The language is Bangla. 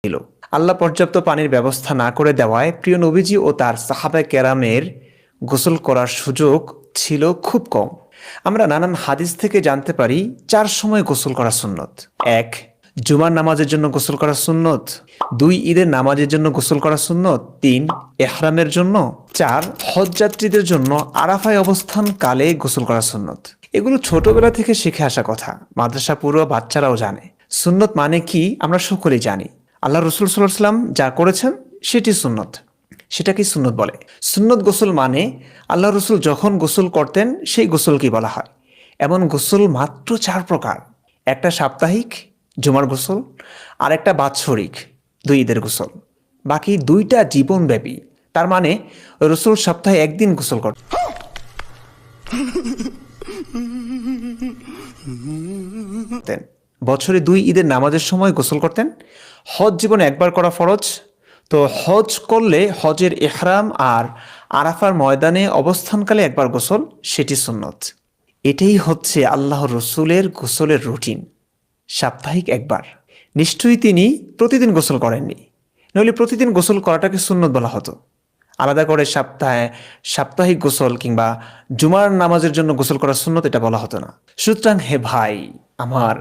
ছিল। আল্লাহ পর্যাপ্ত পানির ব্যবস্থা না করে দেওয়ায় প্রিয় নবীজি ও তার সাহাবায়ে কেরামের গোসল করার সুযোগ ছিল খুব কম। আমরা নানান হাদিস থেকে জানতে পারি 4 সময় গোসল করা সুন্নত। 1. জুমার নামাজের জন্য গোসল করা সুন্নত। 2. ঈদের নামাজের জন্য গোসল করা সুন্নত। 3. এহরামের জন্য। 4. হজ যাত্রীদের জন্য আরাফায় অবস্থান কালে গোসল করা সুন্নত। এগুলো ছোটবেলা থেকে শিখে আসা কথা, মাদ্রাসা পড়ুয়া বাচ্চারাও জানে। সুন্নত মানে কি আমরা সকলেই জানি। আল্লাহ রসুল সাল্লাল্লাহু আলাইহি ওয়াসাল্লাম যা করেছেন সেটি সুন্নত। সেটাকে সুন্নত বলে। সুন্নত গোসল মানে আল্লাহ রসুল যখন গোসল করতেন সেই গোসলকেই বলা হয়। এমন গোসল মাত্র 4 প্রকার। একটা সাপ্তাহিক, জুমার গোসল, আর একটা বাৎসরিক, 2 ঈদের গোসল। বাকি 2টা জীবনব্যাপী। তার মানে রসুল সপ্তাহে 1 দিন গোসল করতেন, বছরে 2 ঈদের নামাজের সময় গোসল করতেন। হজ জীবনে একবার করা ফরজ, তো হজ করলে হজের ইহরাম আর আরাফার ময়দানে অবস্থানকালে একবার গোসল, সেটি সুন্নত। এটাই হচ্ছে আল্লাহর রসুলের গোসলের রুটিন, সাপ্তাহিক একবার। নিশ্চয়ই তিনি প্রতিদিন গোসল করেননি, নইলে প্রতিদিন গোসল করাটাকে সুন্নত বলা হতো। আলাদা করে সাপ্তাহিক গোসল কিংবা জুমার নামাজের জন্য গোসল করা সুন্নত এটা বলা হতো না। সুতরাং হে ভাই আমার,